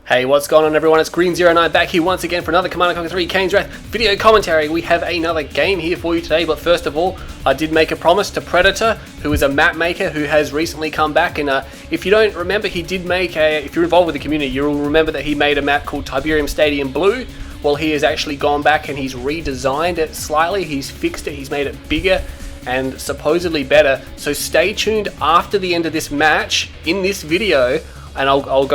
Hey, what's going on everyone? It's Green09 back here once again for another Command & Conquer 3 Kane's Wrath video commentary. We have another game here for you today, but first of all, I did make a promise to Predator, who is a map maker who has recently come back, and if you don't remember, he did make if you're involved with the community, you'll remember that he made a map called Tiberium Stadium Blue. Well, he has actually gone back and he's redesigned it slightly, he's fixed it, he's made it bigger and supposedly better. So stay tuned after the end of this match in this video, and I'll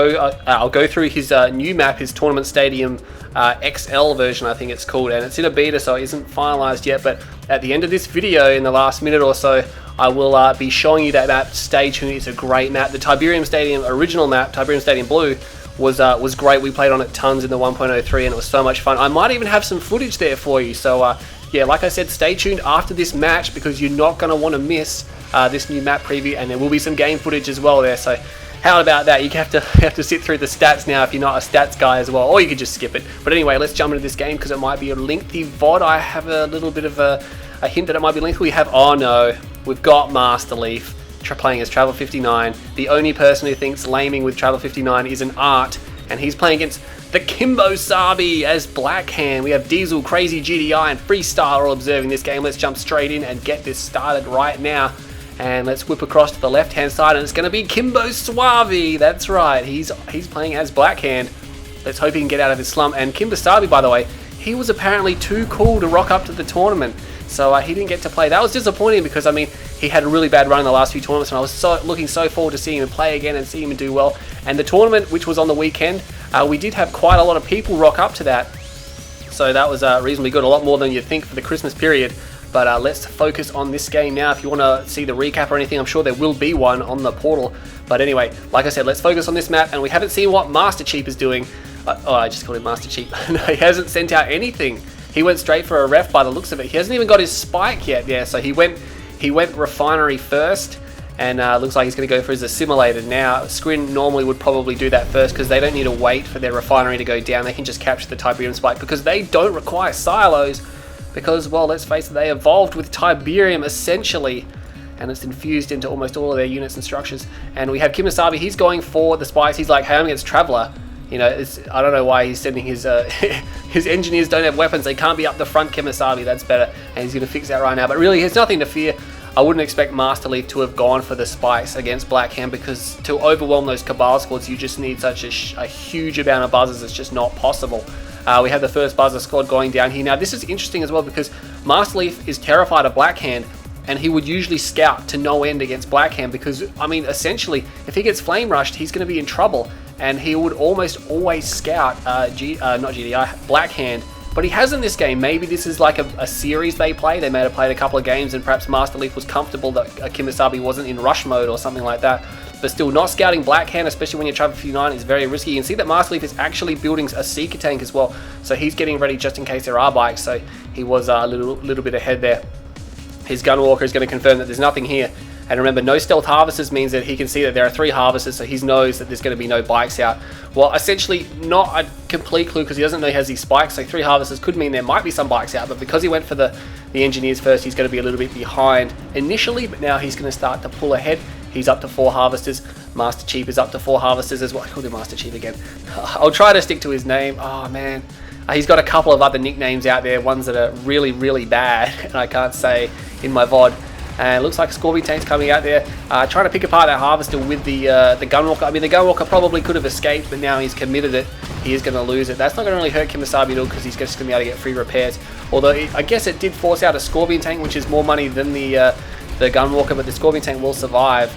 go through his new map, his Tournament Stadium XL version, I think it's called, and it's in a beta, so it isn't finalized yet. But at the end of this video, in the last minute or so, I will be showing you that map. Stay tuned; it's a great map. The Tiberium Stadium original map, Tiberium Stadium Blue, was great. We played on it tons in the 1.03, and it was so much fun. I might even have some footage there for you. So yeah, like I said, stay tuned after this match because you're not going to want to miss this new map preview, and there will be some game footage as well there. So how about that? You have to sit through the stats now if you're not a stats guy as well, or you could just skip it. But anyway, let's jump into this game because it might be a lengthy VOD. I have a little bit of a hint that it might be lengthy. We have, oh no, we've got masterleaf playing as Travel 59. The only person who thinks laming with Travel 59 is an art, and he's playing against the KiMOsaBE as Blackhand. We have Diesel, Crazy GDI, and Freestyle all observing this game. Let's jump straight in and get this started right now. And let's whip across to the left-hand side, and it's going to be KiMOsaBE. That's right, he's playing as Blackhand. Let's hope he can get out of his slump. And KiMOsaBE, by the way, he was apparently too cool to rock up to the tournament, so he didn't get to play. That was disappointing because, I mean, he had a really bad run in the last few tournaments, and I was looking so forward to seeing him play again and see him do well. And the tournament, which was on the weekend, we did have quite a lot of people rock up to that, so that was reasonably good, a lot more than you'd think for the Christmas period. But let's focus on this game now. If you want to see the recap or anything, I'm sure there will be one on the portal. But anyway, like I said, let's focus on this map. And we haven't seen what Master Cheap is doing. Oh, I just called him Master Cheap. No, he hasn't sent out anything. He went straight for a ref by the looks of it. He hasn't even got his spike yet. Yeah, so he went refinery first. And looks like he's going to go for his assimilator now. Scrin normally would probably do that first because they don't need to wait for their refinery to go down. They can just capture the Tiberium spike because they don't require silos. Because, well, let's face it, they evolved with Tiberium essentially, and it's infused into almost all of their units and structures. And we have KiMOsaBE, he's going for the spikes. He's like, hey, I'm against Traveler. You know, I don't know why he's sending his his engineers don't have weapons. They can't be up the front, KiMOsaBE, that's better. And he's going to fix that right now. But really, there's nothing to fear. I wouldn't expect Masterleaf to have gone for the spikes against Blackhand because to overwhelm those Cabal squads, you just need such a huge amount of buzzers. It's just not possible. We have the first buzzer squad going down here. Now, this is interesting as well because Masterleaf is terrified of Blackhand, and he would usually scout to no end against Blackhand because, I mean, essentially, if he gets flame rushed, he's going to be in trouble, and he would almost always scout, not GDI, Blackhand. But he hasn't this game. Maybe this is like a series they play. They may have played a couple of games and perhaps Masterleaf was comfortable that KiMOsaBE wasn't in rush mode or something like that. But still, not scouting Blackhand, especially when you're Travel 59, is very risky. You can see that Masterleaf is actually building a Seeker tank as well. So he's getting ready just in case there are bikes. So he was a little bit ahead there. His Gunwalker is going to confirm that there's nothing here. And remember, no stealth harvesters means that he can see that there are 3 harvesters, so he knows that there's going to be no bikes out. Well, essentially, not a complete clue because he doesn't know he has these spikes, so 3 harvesters could mean there might be some bikes out, but because he went for the engineers first, he's going to be a little bit behind initially, but now he's going to start to pull ahead. He's up to 4 harvesters. Master Cheap is up to 4 harvesters as well. I called him Master Cheap again. I'll try to stick to his name. Oh, man. He's got a couple of other nicknames out there, ones that are really, really bad, and I can't say in my VOD. And it looks like a Scorpion tank's coming out there, trying to pick apart that harvester with the Gunwalker. I mean, the Gunwalker probably could have escaped, but now he's committed it. He is going to lose it. That's not going to really hurt KiMOsaBE at all because he's just going to be able to get free repairs. Although, I guess it did force out a Scorpion tank, which is more money than the Gunwalker, but the Scorpion tank will survive.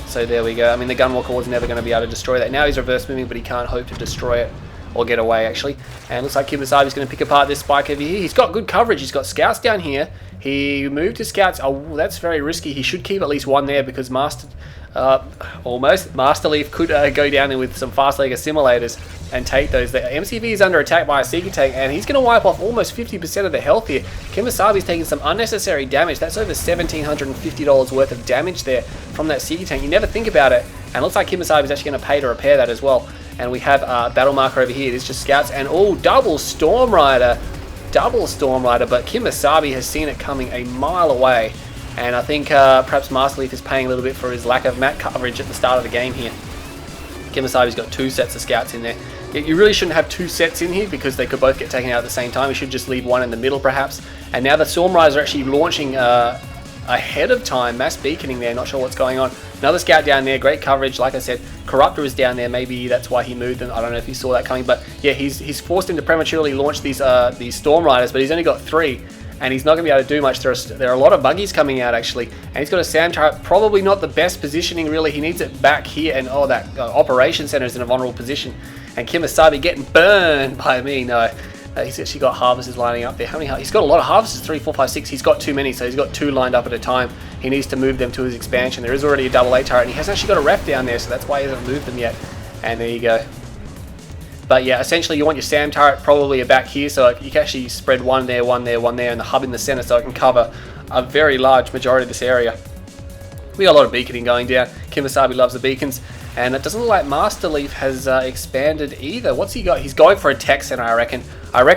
So there we go. I mean, the Gunwalker was never going to be able to destroy that. Now he's reverse moving, but he can't hope to destroy it. Or get away, actually. And it looks like KiMOsaBE is going to pick apart this spike over here. He's got good coverage. He's got scouts down here. He moved his scouts. Oh, that's very risky. He should keep at least one there because Masterleaf could go down there with some fast leg assimilators and take those. The MCV is under attack by a Seeker tank, and he's going to wipe off almost 50% of the health here. KiMOsaBE is taking some unnecessary damage. That's over $1,750 worth of damage there from that Seeker tank. You never think about it. And it looks like KiMOsaBE is actually going to pay to repair that as well. And we have battle marker over here. It's just scouts and double Storm Rider, but KiMOsaBE has seen it coming a mile away, and I think perhaps Masterleaf is paying a little bit for his lack of map coverage at the start of the game here. KiMOsaBE's got 2 sets of scouts in there. You really shouldn't have 2 sets in here because they could both get taken out at the same time. You should just leave one in the middle perhaps. And now the Storm Riders are actually launching ahead of time, mass beaconing there, not sure what's going on. Another scout down there, great coverage. Like I said, Corruptor is down there, maybe that's why he moved them. I don't know if he saw that coming, but yeah, he's forced him to prematurely launch these Storm Riders, but he's only got 3. And he's not going to be able to do much. There are a lot of buggies coming out actually, and he's got a SAM turret, probably not the best positioning really. He needs it back here, and oh, that operation center is in a vulnerable position. And KiMOsaBE getting burned by me. No, he's actually got harvesters lining up there. How many? He's got a lot of harvesters, 3, 4, 5, 6. He's got too many, so he's got 2 lined up at a time. He needs to move them to his expansion. There is already a AA turret, and he hasn't actually got a ref down there, so that's why he hasn't moved them yet. And there you go. But yeah, essentially you want your SAM turret probably back here, so you can actually spread one there, one there, one there, and the hub in the center, so it can cover a very large majority of this area. We got a lot of beaconing going down. KiMOsaBE loves the beacons, and it doesn't look like masterleaf has expanded either. What's he got? He's going for a tech center, I reckon.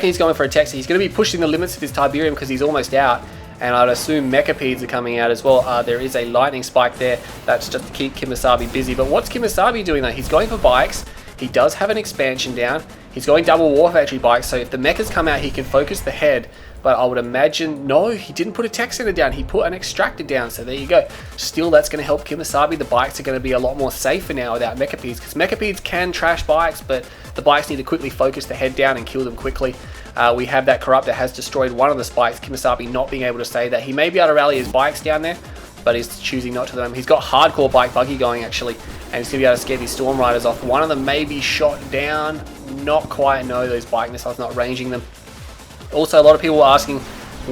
He's going for a tech center. He's going to be pushing the limits of his Tiberium because he's almost out, and I'd assume Mechapedes are coming out as well. There is a lightning spike there. That's just to keep KiMOsaBE busy. But what's KiMOsaBE doing though? He's going for bikes. He does have an expansion down. He's going double war factory bikes, so if the mechas come out, he can focus the head. But I would imagine, no, he didn't put a tech center down. He put an extractor down, so there you go. Still, that's going to help KiMOsaBE. The bikes are going to be a lot more safer now without Mechapedes, because Mechapedes can trash bikes, but the bikes need to quickly focus the head down and kill them quickly. We have that Corruptor has destroyed one of the spikes, KiMOsaBE not being able to save that. He may be able to rally his bikes down there, but he's choosing not to them. He's got hardcore bike buggy going actually, and he's going to be able to scare these Storm Riders off. One of them may be shot down, not quite, no, those bike missiles not ranging them. Also, a lot of people were asking,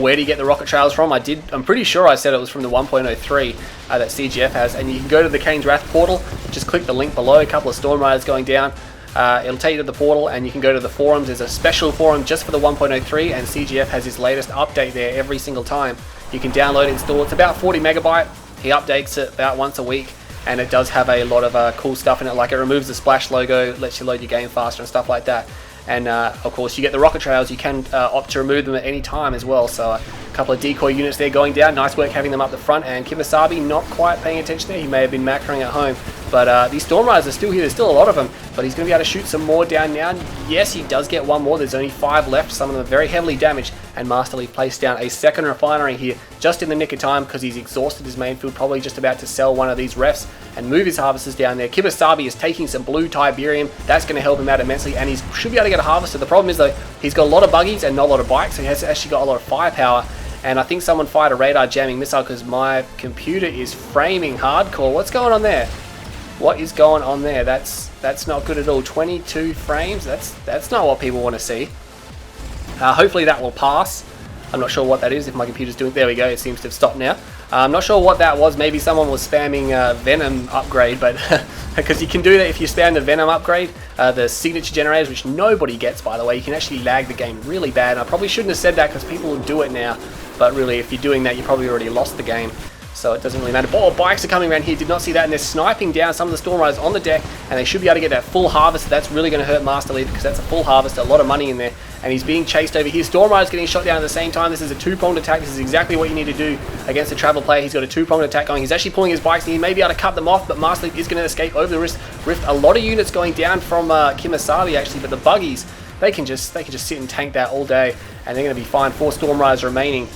where do you get the rocket trails from? I'm pretty sure I said it was from the 1.03 that CGF has, and you can go to the Kane's Wrath portal, just click the link below, a couple of Storm Riders going down. It'll take you to the portal, and you can go to the forums. There's a special forum just for the 1.03, and CGF has his latest update there every single time. You can download and install. It's about 40 megabyte. He updates it about once a week, and it does have a lot of cool stuff in it, like it removes the splash logo, lets you load your game faster and stuff like that. And of course you get the rocket trails. You can opt to remove them at any time as well, so a couple of decoy units there going down. Nice work having them up the front, and KiMOsaBE not quite paying attention there. He may have been macroing at home, but these Storm Riders are still here. There's still a lot of them, but he's going to be able to shoot some more down now. Yes, he does get one more. There's only 5 left. Some of them are very heavily damaged, and masterleaf placed down a second refinery here just in the nick of time because he's exhausted his main field, probably just about to sell one of these refs and move his harvesters down there. KiMOsaBE is taking some blue Tiberium. That's going to help him out immensely, and he should be able to get a harvester. The problem is though, he's got a lot of buggies and not a lot of bikes, so he has actually got a lot of firepower. And I think someone fired a radar jamming missile because my computer is framing hardcore. What's going on there? What is going on there? That's not good at all. 22 frames. That's not what people want to see. Hopefully that will pass. I'm not sure what that is. If my computer's doing, there we go. It seems to have stopped now. I'm not sure what that was. Maybe someone was spamming Venom upgrade, but because you can do that if you spam the Venom upgrade, the signature generators, which nobody gets by the way. You can actually lag the game really bad. And I probably shouldn't have said that because people will do it now. But really, if you're doing that, you probably already lost the game. So it doesn't really matter. Oh, bikes are coming around here. Did not see that. And they're sniping down some of the Storm Riders on the deck. And they should be able to get that full harvest. That's really going to hurt masterleaf because that's a full harvest. A lot of money in there. And he's being chased over here. Storm Rider's getting shot down at the same time. This is a 2-pronged attack. This is exactly what you need to do against a travel player. He's got a 2-pronged attack going. He's actually pulling his bikes. And he may be able to cut them off. But masterleaf is going to escape over the rift. A lot of units going down from KiMOsaBE actually. But the buggies, they can just sit and tank that all day. And they're going to be fine. 4 Storm Riders remaining.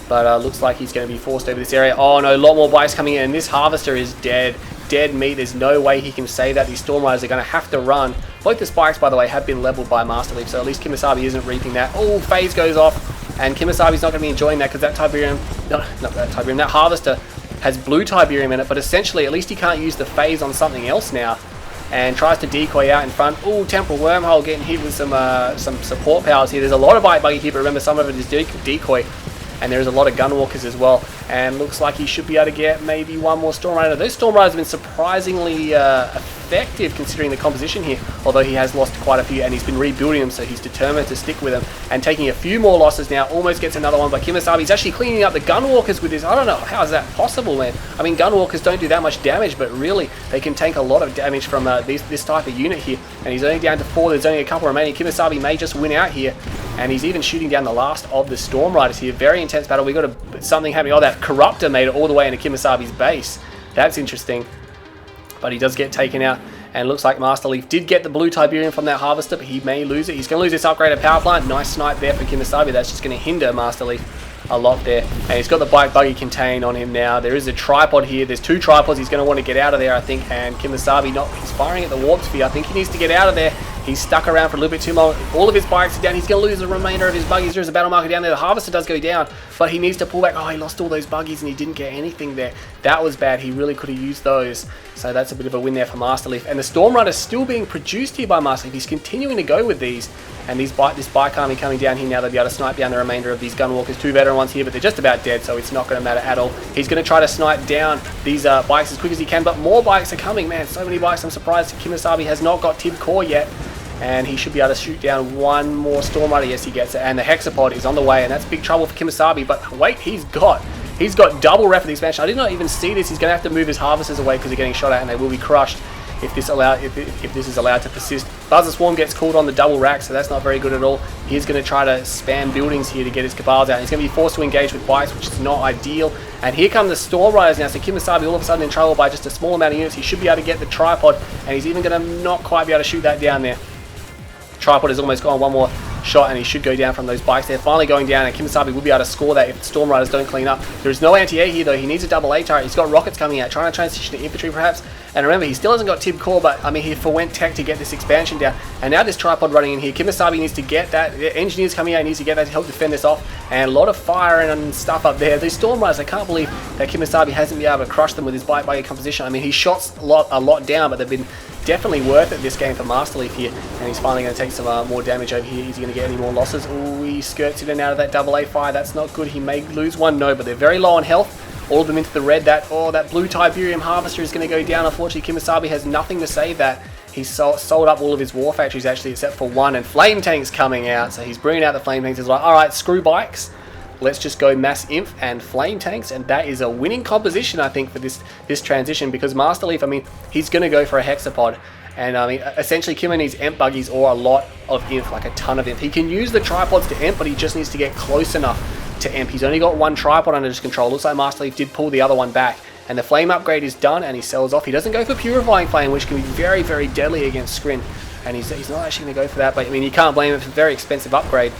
But looks like he's going to be forced over this area. Oh no, a lot more bikes coming in. And this harvester is dead. Dead meat. There's no way he can save that. These Storm Riders are going to have to run. Both the spikes, by the way, have been leveled by masterleaf. So at least KiMOsaBE isn't reaping that. Oh, phase goes off. And KiMOsaBE's not going to be enjoying that because that Tiberium, that harvester has blue Tiberium in it. But essentially, at least he can't use the phase on something else now. And tries to decoy out in front. Oh, Temporal Wormhole getting hit with some support powers here. There's a lot of bike buggy here, but remember some of it is decoy. And there's a lot of Gunwalkers as well. And looks like he should be able to get maybe one more Storm Rider. Those Storm Riders have been surprisingly effective considering the composition here. Although he has lost quite a few and he's been rebuilding them, so he's determined to stick with them. And taking a few more losses now, almost gets another one by KiMOsaBE. He's actually cleaning up the Gunwalkers with this. I don't know, how is that possible, man? I mean, Gunwalkers don't do that much damage, but really, they can tank a lot of damage from this type of unit here. And he's only down to 4, there's only a couple remaining. KiMOsaBE may just win out here. And he's even shooting down the last of the Storm Riders here. Very intense battle. We got something happening. Oh, that Corruptor made it all the way into KiMOsaBE's base. That's interesting. But he does get taken out. And it looks like Masterleaf did get the blue Tiberium from that harvester, but he may lose it. He's going to lose this upgraded power plant. Nice snipe there for KiMOsaBE. That's just going to hinder Masterleaf a lot there. And he's got the bike buggy contain on him now. There is a tripod here. There's 2 tripods. He's going to want to get out of there, I think. And KiMOsaBE, he's firing at the warp speed. I think he needs to get out of there. He's stuck around for a little bit too long. All of his bikes are down. He's going to lose the remainder of his buggies. There's a battle marker down there. The harvester does go down, but he needs to pull back. Oh, he lost all those buggies and he didn't get anything there. That was bad. He really could have used those. So that's a bit of a win there for Masterleaf. And the Storm Rider's still being produced here by Masterleaf. He's continuing to go with these. And this bike army coming down here now, they'll be able to snipe down the remainder of these Gunwalkers. 2 veteran ones here, but they're just about dead, so it's not going to matter at all. He's going to try to snipe down these bikes as quick as he can, but more bikes are coming. Man, so many bikes. I'm surprised KiMOsaBE has not got Tib Core yet. And he should be able to shoot down one more Storm Rider. Yes, he gets it. And the Hexapod is on the way, and that's big trouble for KiMOsaBE. But wait, he's got double ref of the expansion. I did not even see this. He's going to have to move his harvesters away because they're getting shot at, and they will be crushed if this is allowed to persist. Buzzer Swarm gets called on the double rack, so that's not very good at all. He's going to try to spam buildings here to get his Cabals out. He's going to be forced to engage with bikes, which is not ideal. And here come the Storm Riders now, so KiMOsaBE all of a sudden in trouble by just a small amount of units. He should be able to get the tripod, and he's even going to not quite be able to shoot that down there. Tripod has almost gone one more shot, and he should go down from those bikes. They're finally going down, and KiMOsaBE will be able to score that if the Storm Riders don't clean up. There is no anti-air here though. He needs a double A turret. He's got rockets coming out, trying to transition to infantry perhaps. And remember, he still hasn't got Tib Core, but I mean, he forwent tech to get this expansion down. And now this tripod running in here. KiMOsaBE needs to get that. The engineers coming out, he needs to get that to help defend this off. And a lot of fire and stuff up there. These Storm Riders, I can't believe that KiMOsaBE hasn't been able to crush them with his bike buggy composition. I mean, he shot a lot down, but they've been definitely worth it this game for Masterleaf here. And he's finally going to take some more damage over here. Is he going to get any more losses? Oh, he skirts in and out of that double A fire. That's not good. He may lose one. No, but they're very low on health. All of them into the red. That blue Tiberium harvester is going to go down. Unfortunately, KiMOsaBE has nothing to save that. He's sold up all of his war factories actually, except for one. And flame tanks coming out. So he's bringing out the flame tanks. He's like, all right, screw bikes. Let's just go mass inf and flame tanks, and that is a winning composition, I think, for this transition, because Masterleaf, I mean, he's going to go for a hexapod. And I mean, essentially, Kim needs imp buggies or a lot of imp, like a ton of imp. He can use the tripods to imp, but he just needs to get close enough to imp. He's only got one tripod under his control. Looks like Masterleaf did pull the other one back. And the flame upgrade is done, and he sells off. He doesn't go for purifying flame, which can be very, very deadly against Scrin. And he's not actually going to go for that, but I mean, you can't blame him. It's a very expensive upgrade.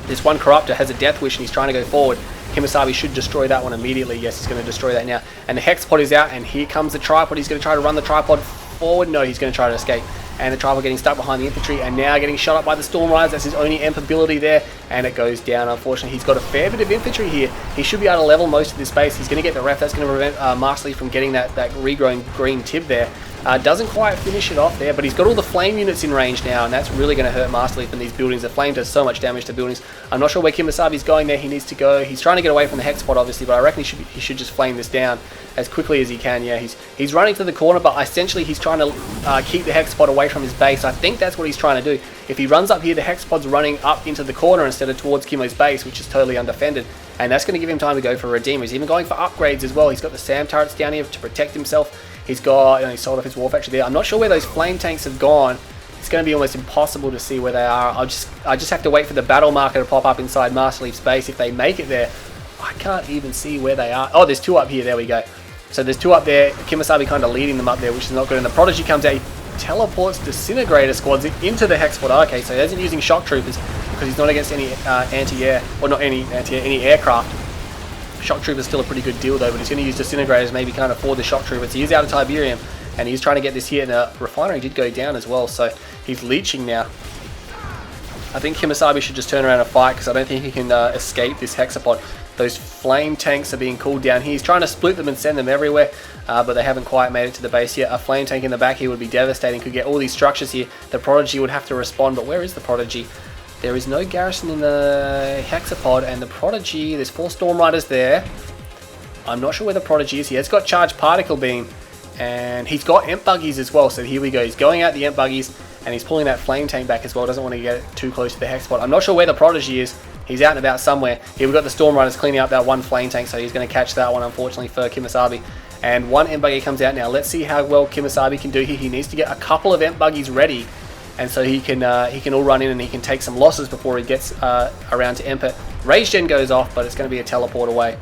This one Corruptor has a death wish, and he's trying to go forward. KiMOsaBE should destroy that one immediately. Yes, he's going to destroy that now. And the Hexapod is out, and here comes the tripod. He's going to try to run the tripod forward. No, he's going to try to escape. And the tripod getting stuck behind the infantry, and now getting shot up by the Storm Riders. That's his only imp ability there, and it goes down. Unfortunately, he's got a fair bit of infantry here. He should be able to level most of this base. He's going to get the ref. That's going to prevent Masterleaf from getting that regrowing green tib there. Doesn't quite finish it off there, but he's got all the flame units in range now, and that's really going to hurt Masterleaf in these buildings. The flame does so much damage to buildings. I'm not sure where KiMOsaBE's going there. He needs to go. He's trying to get away from the Hexapod, obviously, but I reckon he should just flame this down as quickly as he can. Yeah, he's running to the corner, but essentially he's trying to keep the Hexapod away from his base. I think that's what he's trying to do. If he runs up here, the Hexapod's running up into the corner instead of towards KiMO's base, which is totally undefended. And that's going to give him time to go for Redeemer. He's even going for upgrades as well. He's got the SAM turrets down here to protect himself. He's got, he sold off his war factory there. I'm not sure where those flame tanks have gone. It's going to be almost impossible to see where they are. I just have to wait for the battle marker to pop up inside Masterleaf's base. If they make it there, I can't even see where they are. Oh, there's two up here. There we go. So there's two up there. KiMOsaBE kind of leading them up there, which is not good. And the Prodigy comes out. He teleports Disintegrator squads into the Hexapod. Okay, so he isn't using Shock Troopers because he's not against any anti-air, or not any anti-air, any aircraft. Shock Trooper's still a pretty good deal though, but he's going to use Disintegrators, maybe can't afford the Shock Troopers. He is out of Tiberium, and he's trying to get this here, and the refinery did go down as well, so he's leeching now. I think KiMOsaBE should just turn around and fight, because I don't think he can escape this Hexapod. Those flame tanks are being called down here. He's trying to split them and send them everywhere, but they haven't quite made it to the base yet. A flame tank in the back here would be devastating, could get all these structures here. The Prodigy would have to respond, but where is the Prodigy? There is no garrison in the Hexapod, and the Prodigy, there's 4 Storm Riders there. I'm not sure where the Prodigy is. He has got Charged Particle Beam, and he's got Imp Buggies as well, so here we go. He's going out the Imp Buggies, and he's pulling that Flame Tank back as well. Doesn't want to get too close to the Hexapod. I'm not sure where the Prodigy is. He's out and about somewhere. Here we've got the Storm Riders cleaning up that one Flame Tank, so he's going to catch that one, unfortunately, for KiMOsaBE. And one Imp Buggy comes out now. Let's see how well KiMOsaBE can do here. He needs to get a couple of Imp Buggies ready, and so he can all run in and he can take some losses before he gets around to Imp it. Rage Gen goes off, but it's going to be a teleport away.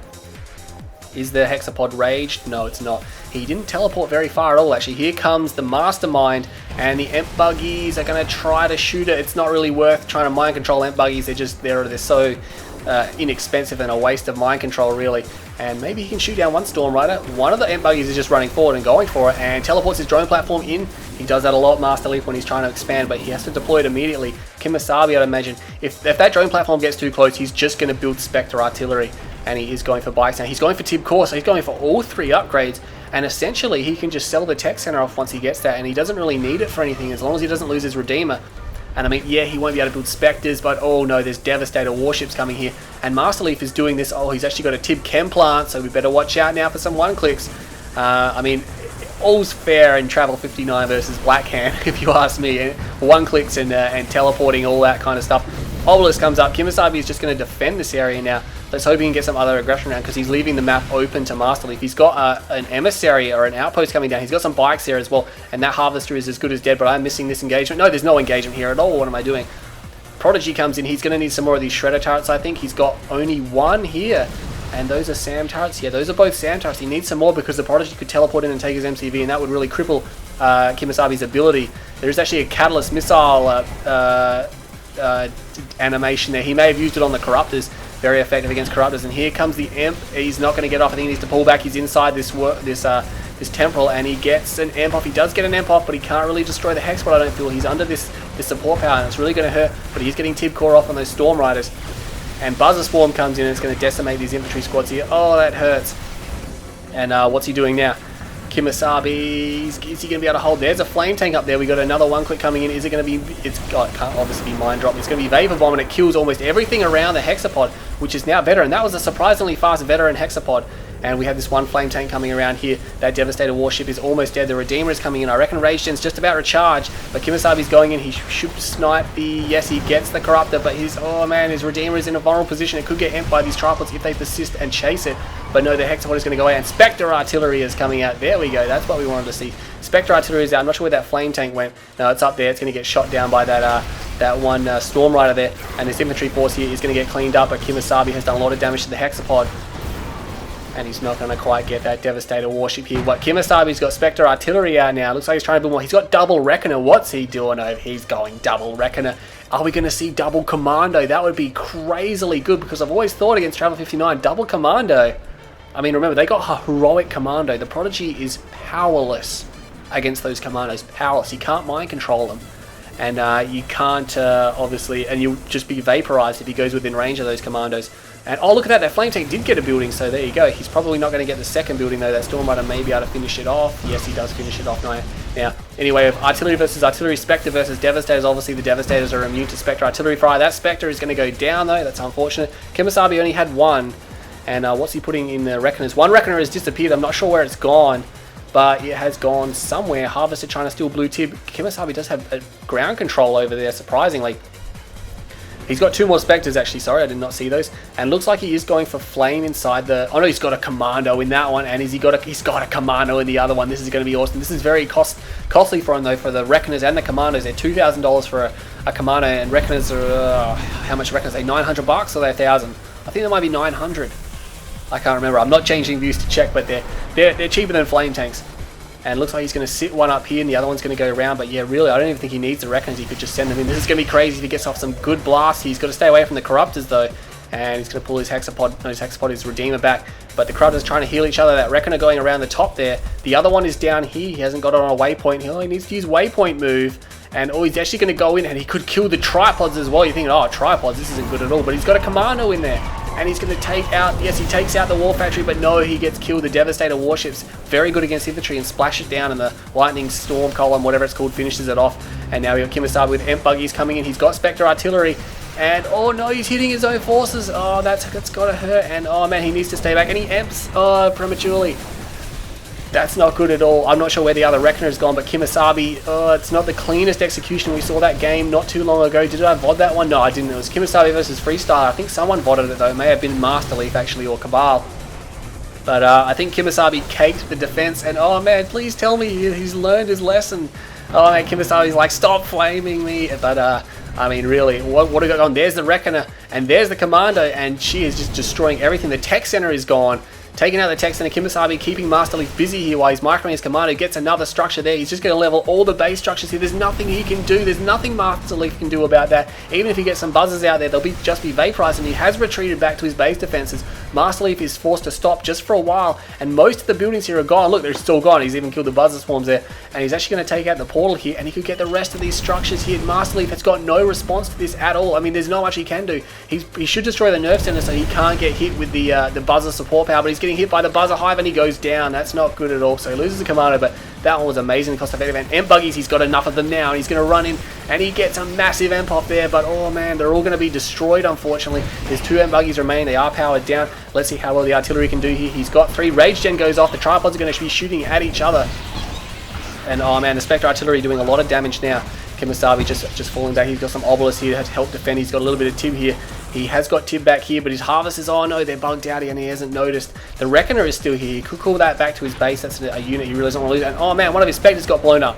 Is the Hexapod raged? No, it's not. He didn't teleport very far at all, actually. Here comes the Mastermind, and the Emp Buggies are going to try to shoot it. It's not really worth trying to mind control Emp Buggies. They're so inexpensive and a waste of mind control, really. And maybe he can shoot down one Storm Rider. One of the Emp Buggies is just running forward and going for it, and teleports his drone platform in. He does that a lot, Master Leaf, when he's trying to expand, but he has to deploy it immediately. KiMOsaBE, I'd imagine, if that drone platform gets too close, he's just going to build Spectre Artillery, and he is going for bikes now. He's going for Tib Core, so he's going for all 3 upgrades, and essentially he can just sell the Tech Center off once he gets that, and he doesn't really need it for anything as long as he doesn't lose his Redeemer. And I mean, yeah, he won't be able to build Spectres, but oh no, there's Devastator warships coming here. And Master Leaf is doing this. Oh, he's actually got a Tib Chem plant, so we better watch out now for some one-clicks. I mean, all's fair in Travel 59 versus Blackhand, if you ask me. One-clicks and teleporting, all that kind of stuff. Obelisk comes up. KiMOsaBE is just going to defend this area now. Let's hope he can get some other aggression around, because he's leaving the map open to Master Leaf. He's got an emissary or an outpost coming down. He's got some bikes there as well, and that Harvester is as good as dead, but I'm missing this engagement. No, there's no engagement here at all. What am I doing? Prodigy comes in. He's going to need some more of these Shredder turrets, I think. He's got only one here, and those are SAM turrets. Yeah, those are both SAM turrets. He needs some more, because the Prodigy could teleport in and take his MCV, and that would really cripple KiMOsaBE's ability. There's actually a Catalyst missile animation there. He may have used it on the Corruptors. Very effective against Corruptors. And here comes the Emp. He's not going to get off. I think he needs to pull back. He's inside this Temporal, and he gets an Emp off. He does get an Emp off, but he can't really destroy the Hexapod, I don't feel. He's under this support power, and it's really going to hurt. But he's getting Tib Core off on those Storm Riders. And Buzzer Swarm comes in, and it's going to decimate these infantry squads here. Oh, that hurts. And what's he doing now? KiMOsaBE, is he going to be able to hold? There's a Flame Tank up there. We got another one-click coming in. Is it going to be... it can't obviously be Mind Drop. It's going to be Vapor Bomb, and it kills almost everything around the Hexapod, which is now Veteran. That was a surprisingly fast Veteran Hexapod. And we have this one Flame Tank coming around here. That Devastator warship is almost dead. The Redeemer is coming in. I reckon Rage Gen's just about recharged. But KiMOsaBE's going in. He should snipe the... yes, he gets the Corruptor, but oh man, his Redeemer is in a vulnerable position. It could get amped by these tripods if they persist and chase it. But no, the Hexapod is going to go out, and Spectre Artillery is coming out. There we go. That's what we wanted to see. Spectre Artillery is out. I'm not sure where that Flame Tank went. No, it's up there. It's going to get shot down by that one Storm Rider there. And this infantry force here is going to get cleaned up, but KiMOsaBE has done a lot of damage to the Hexapod. And he's not going to quite get that Devastator warship here. But KiMOsaBE's got Spectre Artillery out now. Looks like he's trying to build more. He's got double Reckoner. What's he doing? Oh, he's going double Reckoner. Are we going to see double Commando? That would be crazily good, because I've always thought against Travel 59, double Commando. I mean, remember, they got a heroic Commando. The Prodigy is powerless against those Commandos. Powerless. You can't mind control them. And you can't, obviously, and you'll just be vaporized if he goes within range of those Commandos. And oh, look at that, that Flame Tank did get a building, so there you go. He's probably not going to get the second building, though. That Storm Rider may be able to finish it off. Yes, he does finish it off now. Anyway, Artillery versus Artillery, Spectre versus Devastators. Obviously, the Devastators are immune to Spectre Artillery fire. That Spectre is going to go down, though. That's unfortunate. KiMOsaBE only had one. And what's he putting in the Reckoners? One Reckoner has disappeared. I'm not sure where it's gone, but it has gone somewhere. Harvester trying to steal blue tib. KiMOsaBE does have a ground control over there, surprisingly. He's got two more Spectres, actually. Sorry, I did not see those. And looks like he is going for Flame inside the... oh, no, he's got a Commando in that one. And he's got a Commando in the other one. This is going to be awesome. This is very costly for him, though, for the Reckoners and the Commandos. They're $2,000 for a Commando. And Reckoners are... how much Reckoners? Are they $900 or they're $1,000? I think they might be 900. I can't remember. I'm not changing views to check, but they're cheaper than Flame Tanks. And it looks like he's going to sit one up here, and the other one's going to go around. But yeah, really, I don't even think he needs the Reckoners. He could just send them in. This is going to be crazy if he gets off some good blasts. He's got to stay away from the Corruptors, though. And he's going to pull his Hexapod, no, his Hexapod, his Redeemer back. But the Corruptors trying to heal each other. That Reckoner going around the top there. The other one is down here. He hasn't got it on a waypoint. He only needs to use waypoint move. And oh, he's actually going to go in, and he could kill the tripods as well. You're thinking, oh, tripods, this isn't good at all. But he's got a Commando in there. And he's going to take out, yes, he takes out the War Factory, but no, he gets killed. The Devastator warships, very good against infantry, and splash it down, and the Lightning Storm Column, whatever it's called, finishes it off. And now we've got KiMOsaBE with Emp Buggies coming in. He's got Spectre Artillery, and oh no, he's hitting his own forces. Oh, that's got to hurt, and oh man, he needs to stay back, and he Emps prematurely. That's not good at all. I'm not sure where the other Reckoner has gone, but KiMOsaBE, it's not the cleanest execution. We saw that game not too long ago. Did I VOD that one? No, I didn't. It was KiMOsaBE versus Freestyle. I think someone VODed it, though. It may have been masterleaf, actually, or Cabal. But I think KiMOsaBE caked the defense, and oh man, please tell me he's learned his lesson. Oh man, KiMOsaBE's like, stop flaming me. But I mean, really, what have we got on? There's the Reckoner, and there's the Commando, and she is just destroying everything. The Tech Center is gone. Taking out the Tex and KiMOsaBE, keeping masterleaf busy here while he's microing his commando, gets another structure there. He's just going to level all the base structures here. There's nothing he can do. There's nothing masterleaf can do about that. Even if he gets some buzzers out there, they'll just be vaporized, and he has retreated back to his base defenses. Masterleaf is forced to stop just for a while, and most of the buildings here are gone. Look, they're still gone. He's even killed the buzzer swarms there, and he's actually going to take out the portal here, and he could get the rest of these structures here. Masterleaf has got no response to this at all. I mean, there's not much he can do. He should destroy the nerf center so he can't get hit with the buzzer support power, but he's getting hit by the buzzer hive and he goes down. That's not good at all. So he loses the commando, but that one was amazingly cost effective. And Emp buggies, he's got enough of them now, and he's going to run in and he gets a massive Emp off there, but oh man, they're all going to be destroyed unfortunately. There's 2 Emp buggies remaining. They are powered down. Let's see how well the artillery can do here. He's got 3. Rage gen goes off. The tripods are going to be shooting at each other. And oh man, the Spectre artillery doing a lot of damage now. KiMOsaBE just falling back. He's got some obelisks here to help defend. He's got a little bit of Tib here. He has got Tib back here, but his harvesters, oh no, they're bugged out and he hasn't noticed. The Reckoner is still here. He could call that back to his base. That's a unit he really doesn't want to lose. And oh man, one of his Spectres got blown up.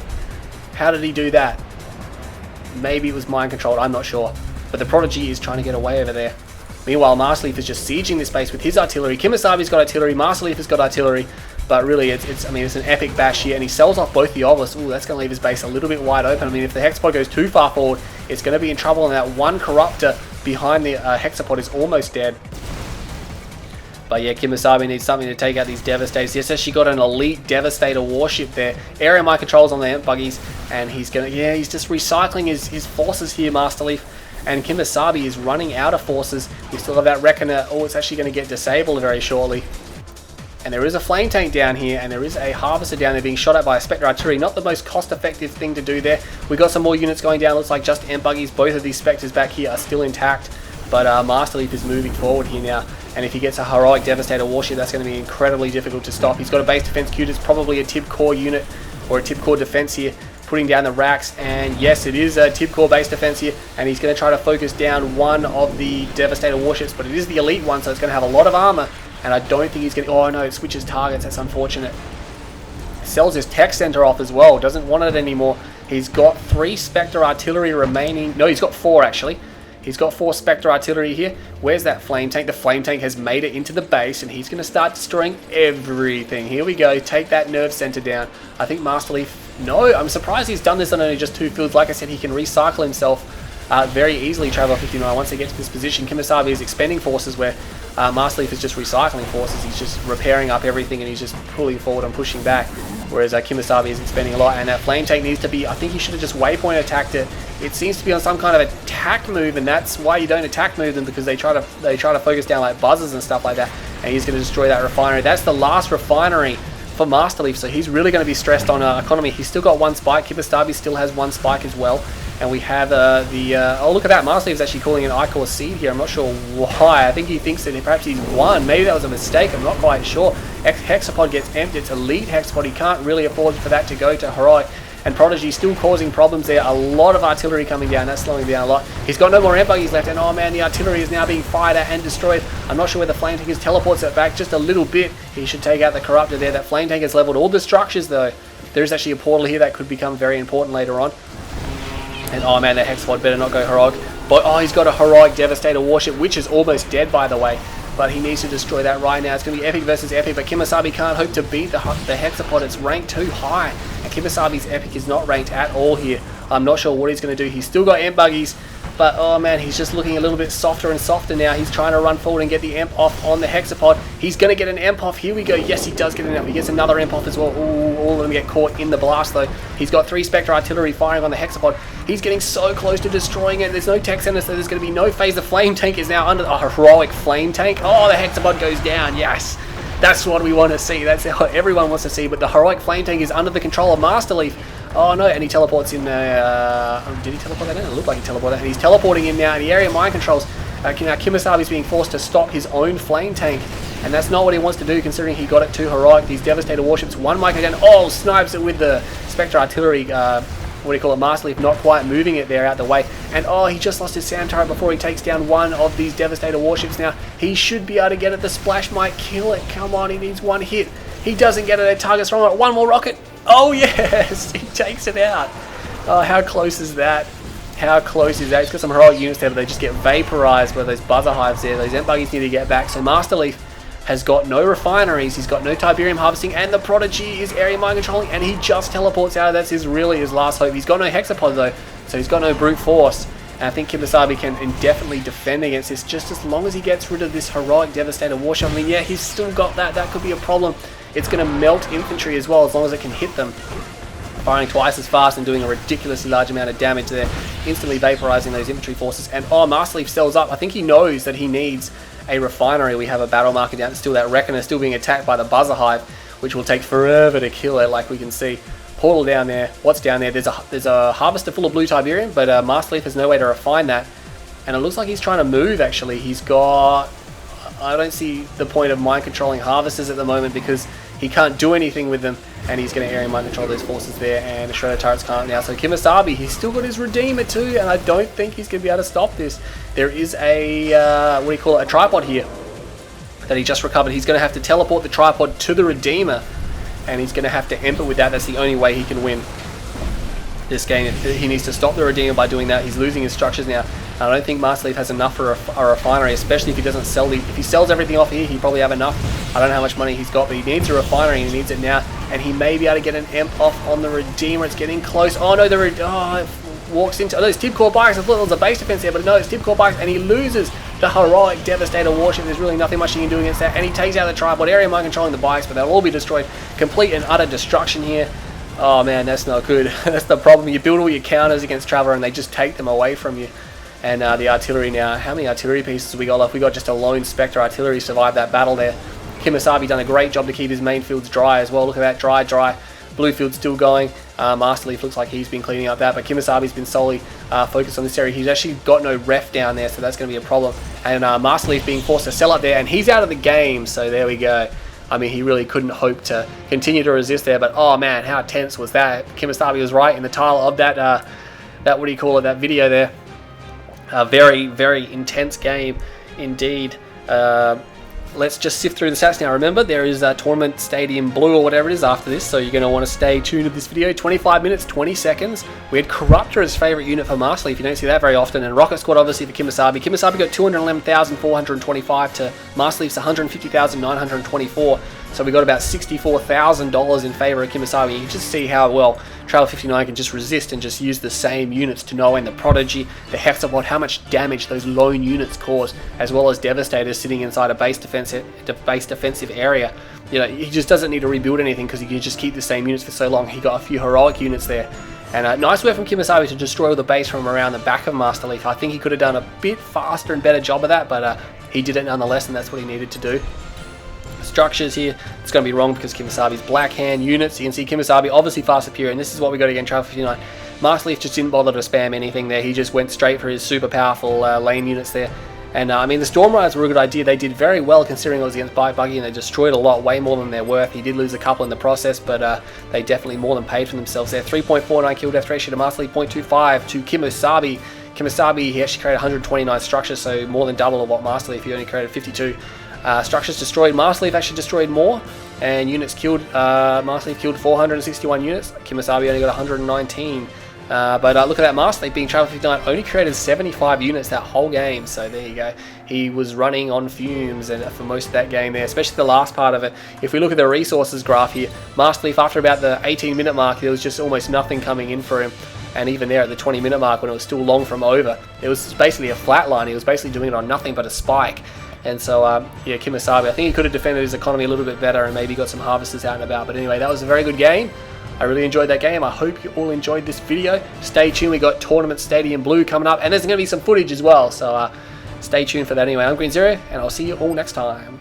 How did he do that? Maybe it was mind controlled, I'm not sure. But the Prodigy is trying to get away over there. Meanwhile, Masterleaf is just sieging this base with his artillery. KiMOsaBE's got artillery, Masterleaf has got artillery. But really, it's an epic bash here, and he sells off both the obelisks. Ooh, that's going to leave his base a little bit wide open. I mean, if the Hexapod goes too far forward, it's going to be in trouble, and that one Corruptor behind the Hexapod is almost dead. But yeah, KiMOsaBE needs something to take out these Devastators. He has actually got an elite Devastator warship there. Area mind controls on the Emp buggies, and he's just recycling his forces here, Masterleaf. And KiMOsaBE is running out of forces. We still have that Reckoner. Oh, it's actually going to get disabled very shortly. And there is a flame tank down here, and there is a harvester down there being shot at by a Spectre artillery. Not the most cost-effective thing to do there. We got some more units going down. Looks like just Emp buggies. Both of these Spectres back here are still intact, but Masterleaf is moving forward here now. And if he gets a heroic Devastator warship, that's going to be incredibly difficult to stop. He's got a base defense queued. It's probably a Tib core unit or a Tib core defense here, putting down the racks. And yes, it is a Tib core base defense here, and he's going to try to focus down one of the Devastator warships, but it is the elite one, so it's going to have a lot of armor. And I don't think he's going to... Oh no, it switches targets. That's unfortunate. Sells his tech center off as well. Doesn't want it anymore. He's got 3 Spectre artillery remaining. No, he's got 4 actually. He's got 4 Spectre artillery here. Where's that flame tank? The flame tank has made it into the base, and he's going to start destroying everything. Here we go. Take that nerve center down. I think Masterleaf... No, I'm surprised he's done this on only just 2 fields. Like I said, he can recycle himself very easily, Travel 59. Once they get to this position, KiMOsaBE is expending forces where Masterleaf is just recycling forces. He's just repairing up everything, and he's just pulling forward and pushing back. Whereas KiMOsaBE is expending a lot, and that flame tank needs to be... I think he should have just waypoint attacked it. It seems to be on some kind of attack move, and that's why you don't attack move them, because they try to focus down like buzzers and stuff like that. And he's going to destroy that refinery. That's the last refinery for Masterleaf, so he's really going to be stressed on economy. He's still got 1 spike. KiMOsaBE still has 1 spike as well. And we have oh, look at that. Masterleaf's actually calling an Ichor Seed here. I'm not sure why. I think he thinks that perhaps he's won. Maybe that was a mistake. I'm not quite sure. Hexapod gets emptied. It's elite Hexapod. He can't really afford for that to go to heroic. And Prodigy still causing problems there. A lot of artillery coming down. That's slowing down a lot. He's got no more Emp buggies left. And oh man, the artillery is now being fired at and destroyed. I'm not sure where the flame tank is. Teleports it back just a little bit. He should take out the Corruptor there. That flame tank has leveled all the structures though. There is actually a portal here that could become very important later on. And oh man, that Hexapod better not go heroic. But oh, he's got a heroic Devastator warship, which is almost dead by the way. But he needs to destroy that right now. It's going to be epic versus epic, but KiMOsaBE can't hope to beat the Hexapod. It's ranked too high. And KiMOsaBE's epic is not ranked at all here. I'm not sure what he's going to do. He's still got Emp buggies, but oh man, he's just looking a little bit softer and softer now. He's trying to run forward and get the Emp off on the Hexapod. He's going to get an Emp off. Here we go. Yes, he does get an Emp. He gets another Emp off as well. Ooh, all of them get caught in the blast though. He's got 3 Spectre artillery firing on the Hexapod. He's getting so close to destroying it. There's no tech center, so there's going to be no phase. The flame tank is now under a heroic flame tank. Oh, the Hexapod goes down. Yes. That's what we want to see. That's what everyone wants to see. But the heroic flame tank is under the control of Masterleaf. Oh no, and he teleports in. Did he teleport that in? It looked like he teleported that. And he's teleporting in now. And the area mind controls. Now KiMOsaBE is being forced to stop his own flame tank. And that's not what he wants to do, considering he got it too heroic. These Devastator warships, 1 mic again. Oh, snipes it with the Spectre artillery. What do you call it? Masterleaf not quite moving it there out the way. And oh, he just lost his SAM turret before he takes down one of these Devastator warships now. He should be able to get it. The splash might kill it. Come on, he needs 1 hit. He doesn't get it. It targets wrong. 1 more rocket. Oh yes, he takes it out. Oh, how close is that? How close is that? He's got some heroic units there, but they just get vaporized by those buzzer hives there. Those Emp buggies need to get back. So Masterleaf has got no refineries, he's got no Tiberium harvesting, and the Prodigy is area mind controlling, and he just teleports out. That's really his last hope. He's got no Hexapod though, so he's got no brute force. And I think KiMOsaBE can indefinitely defend against this, just as long as he gets rid of this heroic Devastator Warship. I mean, yeah, he's still got that. That could be a problem. It's going to melt infantry as well, as long as it can hit them. Firing twice as fast and doing a ridiculously large amount of damage there, instantly vaporizing those infantry forces. And masterleaf sells up. I think he knows that he needs a refinery. We have a battle marker down, still that Reckoner still being attacked by the Buzzer Hive, which will take forever to kill it, like we can see. Portal down there. What's down there? There's a harvester full of blue Tiberium, but masterleaf has no way to refine that. And it looks like he's trying to move, actually. He's got... I don't see the point of mind controlling harvesters at the moment, because he can't do anything with them, and he's going to area mind control those forces there, and the Shredder turrets can't now. So KiMOsaBE, he's still got his Redeemer too, and I don't think he's going to be able to stop this. There is a, a tripod here that he just recovered. He's going to have to teleport the tripod to the Redeemer, and he's going to have to emper with that. That's the only way he can win this game. He needs to stop the Redeemer by doing that. He's losing his structures now. I don't think masterleaf has enough for a refinery, especially if he doesn't sell the... If he sells everything off here, he probably have enough. I don't know how much money he's got, but he needs a refinery, and he needs it now. And he may be able to get an emp off on the Redeemer. It's getting close. Oh no, it walks into... Oh, there's Tib Core Bikes. I thought there was a base defense there, but no, it's Tib Core Bikes, and he loses the heroic Devastator Warship. There's really nothing much he can do against that. And he takes out the tripod area, mind controlling the bikes, but they'll all be destroyed. Complete and utter destruction here. Oh man, that's not good. That's the problem. You build all your counters against Traveller, and they just take them away from you. And the artillery now, how many artillery pieces we got left? We got just a lone Spectre artillery survived that battle there. KiMOsaBE done a great job to keep his main fields dry as well. Look at that, dry. Blue field's still going. masterleaf looks like he's been cleaning up that, but KiMOsaBE's been solely focused on this area. He's actually got no ref down there, so that's going to be a problem. And masterleaf being forced to sell up there, and he's out of the game, so there we go. I mean, he really couldn't hope to continue to resist there, but oh man, how tense was that? KiMOsaBE was right in the title of that, that video there. A very, very intense game indeed. Let's just sift through the stats now. Remember, there is a Tournament Stadium Blue or whatever it is after this, so you're going to want to stay tuned to this video. 25 minutes, 20 seconds. We had Corruptor as favourite unit for masterleaf. You don't see that very often. And Rocket Squad, obviously, for KiMOsaBE. KiMOsaBE got 211,425 to masterleaf's 150,924. So we got about $64,000 in favour of KiMOsaBE. You can just see how well Traveller 59 can just resist and just use the same units to no end. The Prodigy, the Hexapod, how much damage those lone units cause, as well as Devastators sitting inside a base defensive area. You know, he just doesn't need to rebuild anything because he can just keep the same units for so long. He got a few heroic units there. And nice work from KiMOsaBE to destroy the base from around the back of masterleaf. I think he could have done a bit faster and better job of that, but he did it nonetheless, and that's what he needed to do. Structures here, it's going to be wrong because KiMOsaBE's black hand units. You can see KiMOsaBE obviously far superior, and this is what we got against Traveller 59. masterleaf just didn't bother to spam anything there. He just went straight for his super powerful lane units there. And I mean, the Storm Riders were a good idea. They did very well considering it was against Bike Buggy, and they destroyed a lot, way more than they're worth. He did lose a couple in the process, but they definitely more than paid for themselves there. 3.49 kill death ratio to masterleaf, 0.25 to KiMOsaBE. KiMOsaBE, he actually created 129 structures, so more than double of what masterleaf. He only created 52. Structures destroyed. masterleaf actually destroyed more, and units killed. masterleaf killed 461 units. KiMOsaBE only got 119. But look at that, masterleaf being Traveller 59 only created 75 units that whole game. So there you go. He was running on fumes and for most of that game there, especially the last part of it. If we look at the resources graph here, masterleaf after about the 18-minute mark, there was just almost nothing coming in for him. And even there at the 20-minute mark, when it was still long from over, it was basically a flat line. He was basically doing it on nothing but a spike. And so, yeah, KiMOsaBE, I think he could have defended his economy a little bit better and maybe got some harvesters out and about. But anyway, that was a very good game. I really enjoyed that game. I hope you all enjoyed this video. Stay tuned. We got Tournament Stadium Blue coming up, and there's going to be some footage as well. So stay tuned for that anyway. I'm Green Zero, and I'll see you all next time.